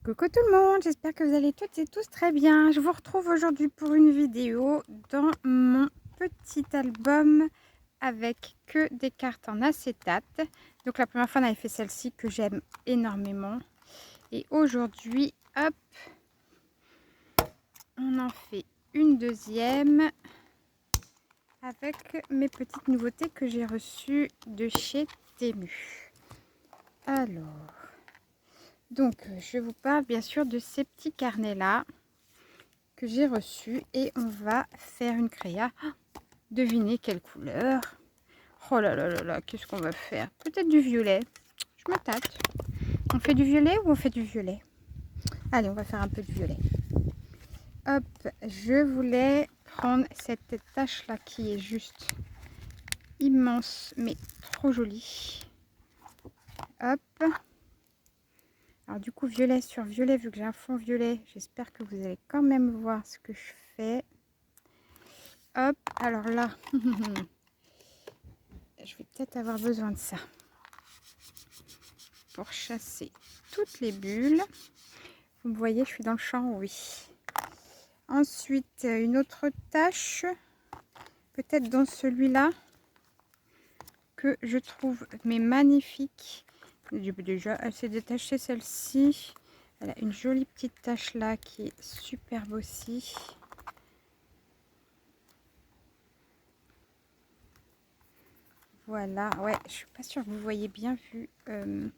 Coucou tout le monde, j'espère que vous allez toutes et tous très bien. Je vous retrouve aujourd'hui pour une vidéo dans mon petit album avec que des cartes en acétate. Donc la première fois on avait fait celle-ci que j'aime énormément. Et aujourd'hui, hop, on en fait une deuxième avec mes petites nouveautés que j'ai reçues de chez Temu. Alors... Donc, je vous parle bien sûr de ces petits carnets-là que j'ai reçus et on va faire une créa. Devinez quelle couleur? Oh là là là là, qu'est-ce qu'on va faire? Peut-être du violet. Je me tâte. On fait du violet ou on fait du violet? Allez, on va faire un peu de violet. Hop, je voulais prendre cette tache-là qui est juste immense, mais trop jolie. Hop. Alors du coup, violet sur violet, vu que j'ai un fond violet, j'espère que vous allez quand même voir ce que je fais. Hop, alors là, je vais peut-être avoir besoin de ça pour chasser toutes les bulles. Vous me voyez, je suis dans le champ, oui. Ensuite, une autre tache, peut-être dans celui-là, que je trouve mais magnifique. Déjà, elle s'est détachée celle-ci. Elle a une jolie petite tache là qui est superbe aussi. Voilà, ouais, je suis pas sûre que vous voyez bien vu. Je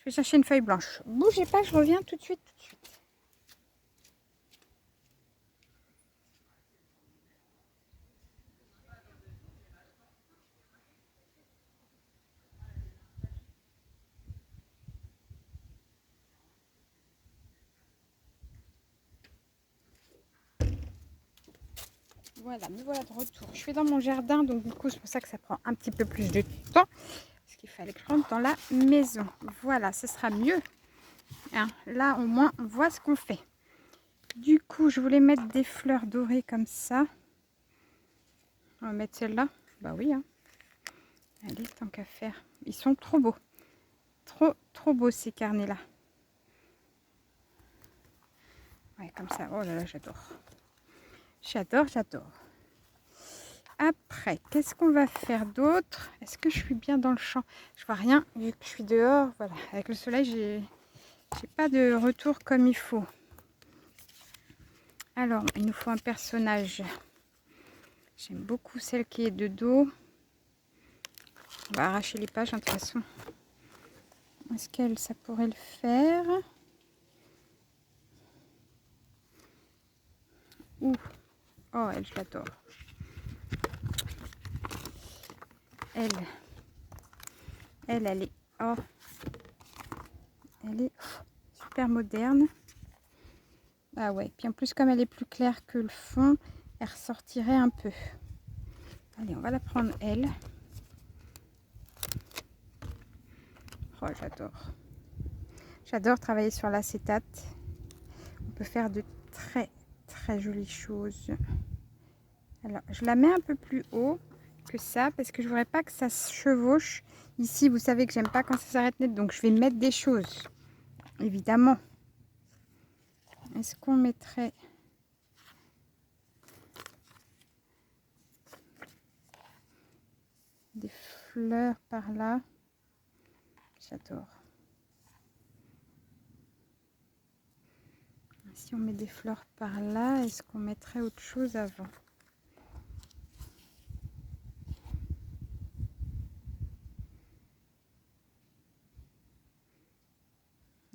vais chercher une feuille blanche. Bougez pas, je reviens tout de suite, tout de suite. Voilà, me voilà de retour. Je suis dans mon jardin, donc du coup, c'est pour ça que ça prend un petit peu plus de temps. Parce qu'il fallait que je rentre dans la maison. Voilà, ce sera mieux. Hein, là, au moins, on voit ce qu'on fait. Du coup, je voulais mettre des fleurs dorées comme ça. On va mettre celle-là. Bah oui, hein. Allez, tant qu'à faire. Ils sont trop beaux. Trop, trop beaux ces carnets-là. Ouais, comme ça. Oh là là, j'adore. J'adore, j'adore. Après, qu'est-ce qu'on va faire d'autre? Est-ce que je suis bien dans le champ? Je vois rien, vu que je suis dehors. Voilà, avec le soleil, j'ai pas de retour comme il faut. Alors, il nous faut un personnage. J'aime beaucoup celle qui est de dos. On va arracher les pages, hein, de toute façon. Est-ce qu'elle, ça pourrait le faire? Ouh. Oh, elle, je l'adore. Elle est... Oh. Elle est super moderne. Ah ouais, puis en plus, comme elle est plus claire que le fond, elle ressortirait un peu. Allez, on va la prendre, elle. Oh, j'adore. J'adore travailler sur l'acétate. On peut faire de très, très jolies choses. Alors, je la mets un peu plus haut que ça parce que je voudrais pas que ça se chevauche. Ici, vous savez que j'aime pas quand ça s'arrête net, donc je vais mettre des choses, évidemment. Est-ce qu'on mettrait des fleurs par là? J'adore. Si on met des fleurs par là, est-ce qu'on mettrait autre chose avant?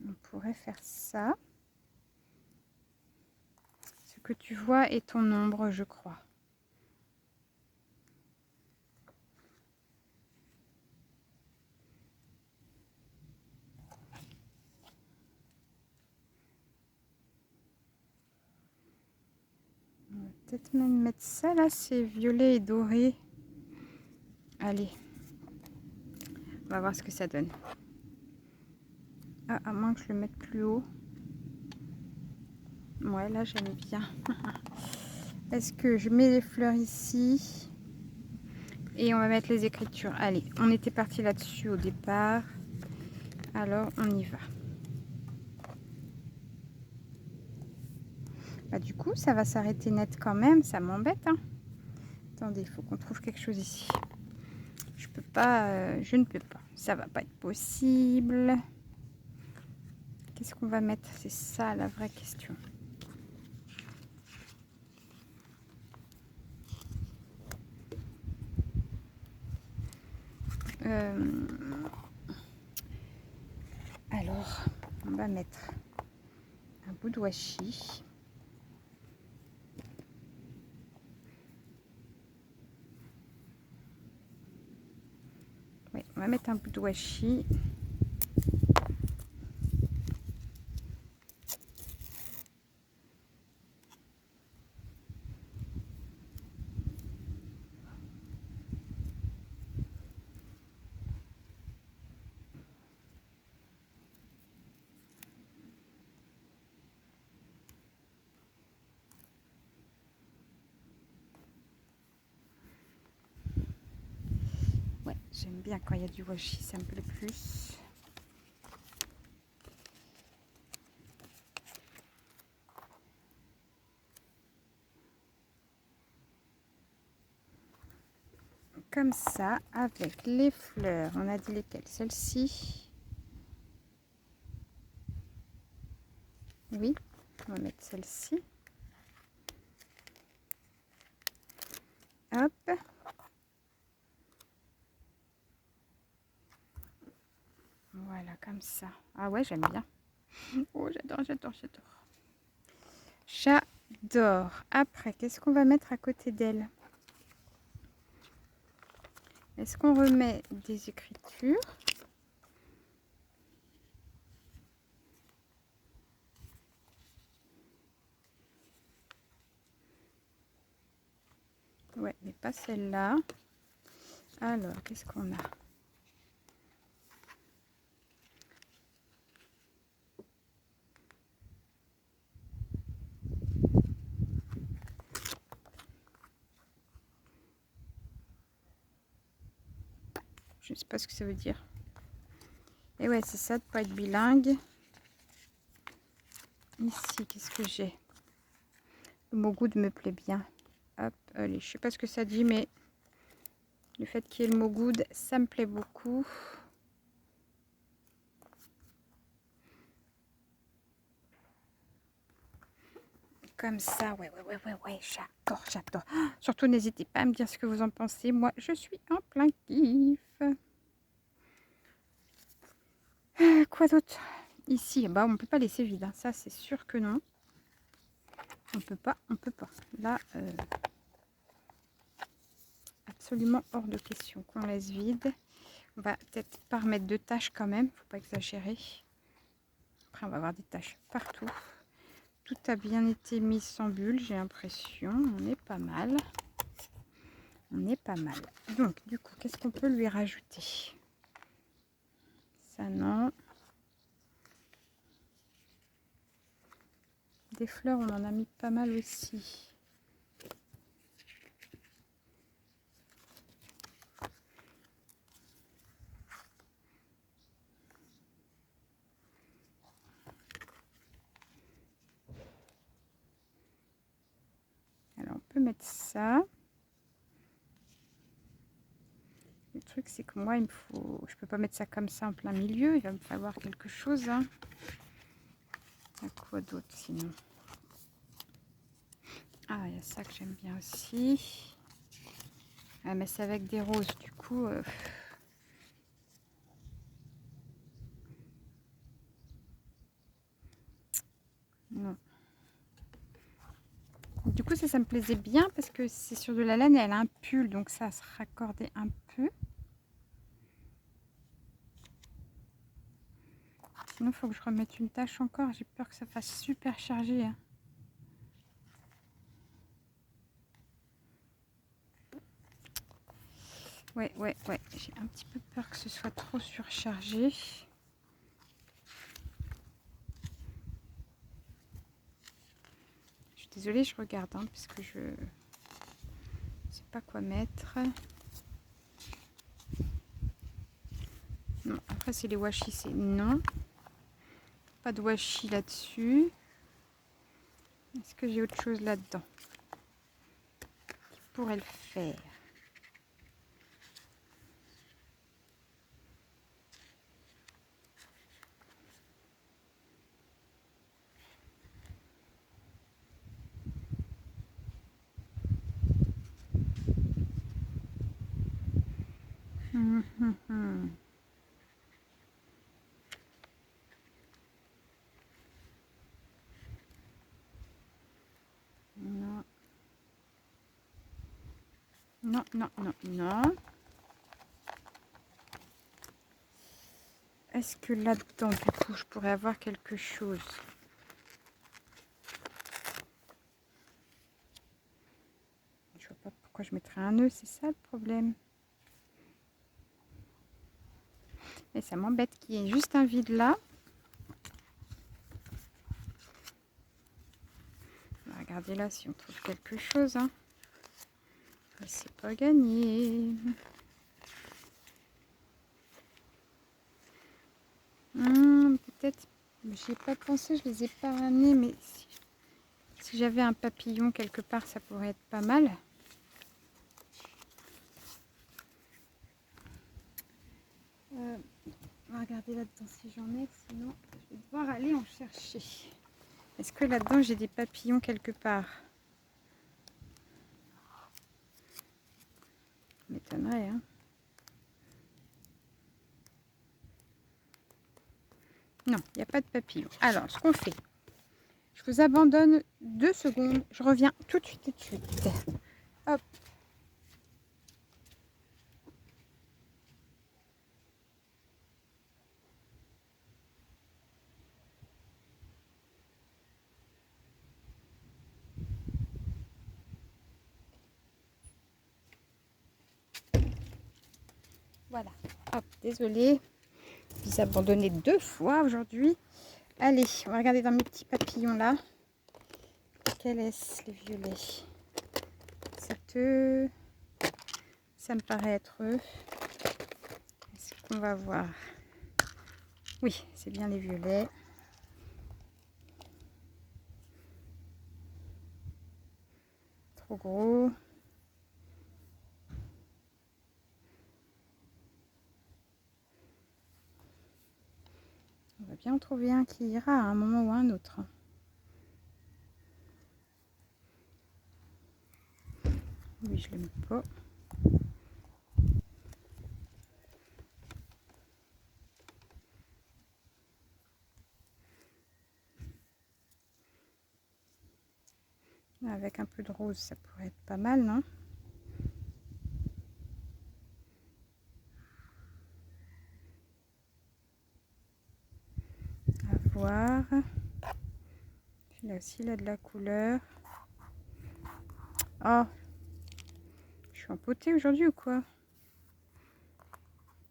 On pourrait faire ça. Ce que tu vois est ton ombre, je crois. On va peut-être même mettre ça là, c'est violet et doré. Allez, on va voir ce que ça donne. Ah, à moins que je le mette plus haut. Ouais, là j'aime bien. Est-ce que je mets les fleurs ici? Et on va mettre les écritures. Allez, on était parti là-dessus au départ. Alors, on y va. Bah, du coup, ça va s'arrêter net quand même. Ça m'embête, hein. Attendez, il faut qu'on trouve quelque chose ici. Je peux pas, je ne peux pas. Ça va pas être possible. Qu'est-ce qu'on va mettre? C'est ça la vraie question. Alors, on va mettre un bout de washi. Oui, on va mettre un bout de washi. Ouais, j'aime bien quand il y a du washi, ça me plaît plus. Comme ça, avec les fleurs. On a dit lesquelles? Celle-ci. Oui, on va mettre celle-ci. Hop. Voilà, comme ça. Ah ouais, j'aime bien. Oh, j'adore, j'adore, j'adore. J'adore. Après, qu'est-ce qu'on va mettre à côté d'elle? Est-ce qu'on remet des écritures? Ouais, mais pas celle-là. Alors, qu'est-ce qu'on a? Je ne sais pas ce que ça veut dire. Et ouais, c'est ça de pas être bilingue. Ici, qu'est-ce que j'ai? Le mot good me plaît bien. Hop, allez, je sais pas ce que ça dit, mais le fait qu'il y ait le mot good, ça me plaît beaucoup. Comme ça, ouais, j'adore, j'adore. Surtout, n'hésitez pas à me dire ce que vous en pensez. Moi, je suis en plein kiff. Quoi d'autre? Ici, bah, on peut pas laisser vide. Hein. Ça, c'est sûr que non. On peut pas, on peut pas. Là, absolument hors de question qu'on laisse vide. On va peut-être pas remettre de taches quand même. Faut pas exagérer. Après, on va avoir des taches partout. Tout a bien été mis sans bulle, j'ai l'impression. On est pas mal. On est pas mal. Donc, du coup, qu'est-ce qu'on peut lui rajouter? Ça, non. Des fleurs, on en a mis pas mal aussi. Alors, on peut mettre ça. Le truc, c'est que moi, il me faut... Je peux pas mettre ça comme ça en plein milieu. Il va me falloir quelque chose. Hein. Il y a quoi d'autre sinon? Ah, il y a ça que j'aime bien aussi. Ah, mais c'est avec des roses, du coup... Non. Du coup, ça me plaisait bien parce que c'est sur de la laine et elle a un pull. Donc ça se raccordait un peu. Sinon, il faut que je remette une tâche encore. J'ai peur que ça fasse super chargé. Hein. Ouais. J'ai un petit peu peur que ce soit trop surchargé. Je suis désolée, je regarde hein, parce que je ne sais pas quoi mettre. Non, après c'est les washi, c'est non. Pas de washi là-dessus. Est-ce que j'ai autre chose là-dedans qui pourrait le faire? Non. Non, non, non, non. Est-ce que là-dedans, du coup, je pourrais avoir quelque chose? Je vois pas pourquoi je mettrais un nœud, c'est ça le problème. Et ça m'embête qu'il y ait juste un vide là. On va regarder là si on trouve quelque chose. Hein. Mais c'est pas gagné. Peut-être, j'y ai pas pensé, je les ai pas ramenés, mais si j'avais un papillon quelque part, ça pourrait être pas mal. On va regarder là-dedans si j'en ai, sinon je vais devoir aller en chercher. Est-ce que là-dedans j'ai des papillons quelque part? M'étonnerait, hein. Non, il n'y a pas de papillons. Alors, ce qu'on fait, je vous abandonne 2 secondes. Je reviens tout de suite, tout de suite. Hop. Voilà. Hop, désolée. Je vous ai abandonné 2 fois aujourd'hui. Allez, on va regarder dans mes petits papillons là. Quel est-ce, les violets? Ça me paraît être eux. Est-ce qu'on va voir? Oui, c'est bien les violets. Trop gros. On va bien en trouver un qui ira à un moment ou à un autre. Oui, je le mets pas. Avec un peu de rose, ça pourrait être pas mal, non? À voir. Là aussi, il a de la couleur. Oh, je suis empotée aujourd'hui ou quoi?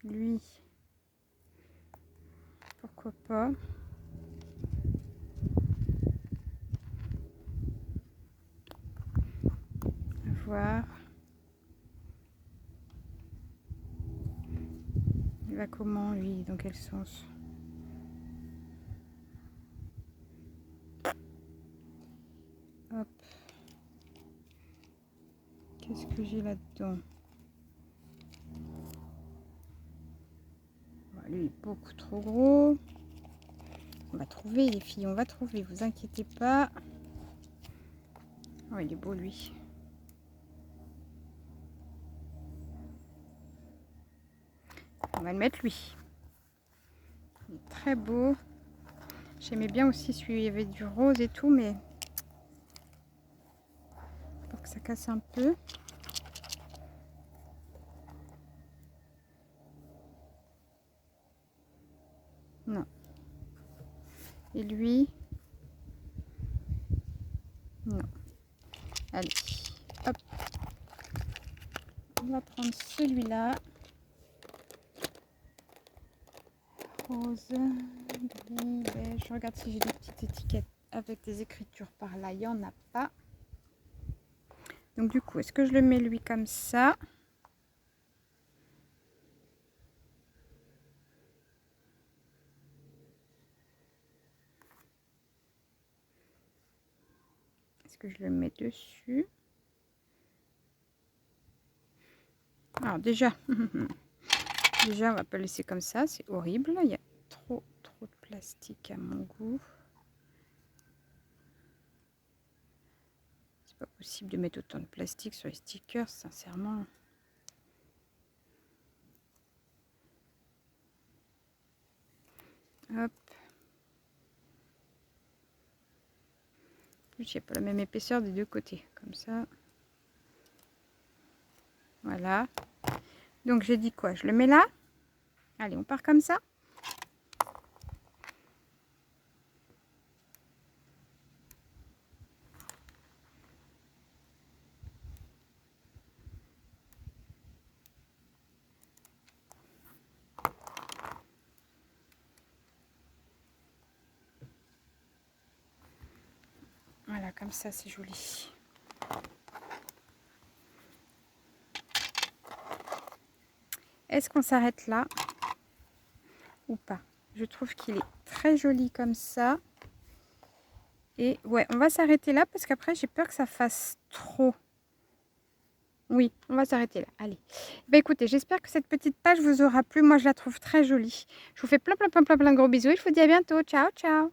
Lui, pourquoi pas? À voir. Il va comment, lui? Dans quel sens? Hop. Qu'est-ce que j'ai là-dedans? Lui, beaucoup trop gros. On va trouver, les filles, on va trouver, vous inquiétez pas. Oh, il est beau, lui. On va le mettre, lui. Il est très beau. J'aimais bien aussi celui où il y avait du rose et tout, mais pour que ça casse un peu. Non. Et lui? Non. Allez, hop. On va prendre celui-là. Rose, gris, beige. Je regarde si j'ai des petites étiquettes avec des écritures par là. Il n'y en a pas. Donc du coup, est-ce que je le mets lui comme ça? Est-ce que je le mets dessus? Alors déjà, déjà on va pas le laisser comme ça, c'est horrible. Il y a trop de plastique à mon goût. C'est pas possible de mettre autant de plastique sur les stickers, sincèrement. Hop. Il n'y a pas la même épaisseur des deux côtés, comme ça. Voilà. Donc j'ai dit quoi? Je le mets là. Allez, on part comme ça. Voilà, comme ça, c'est joli. Est-ce qu'on s'arrête là ou pas? Je trouve qu'il est très joli comme ça. Et ouais, on va s'arrêter là parce qu'après, j'ai peur que ça fasse trop. Oui, on va s'arrêter là. Allez. Bah écoutez, j'espère que cette petite page vous aura plu. Moi, je la trouve très jolie. Je vous fais plein de gros bisous et je vous dis à bientôt. Ciao, ciao.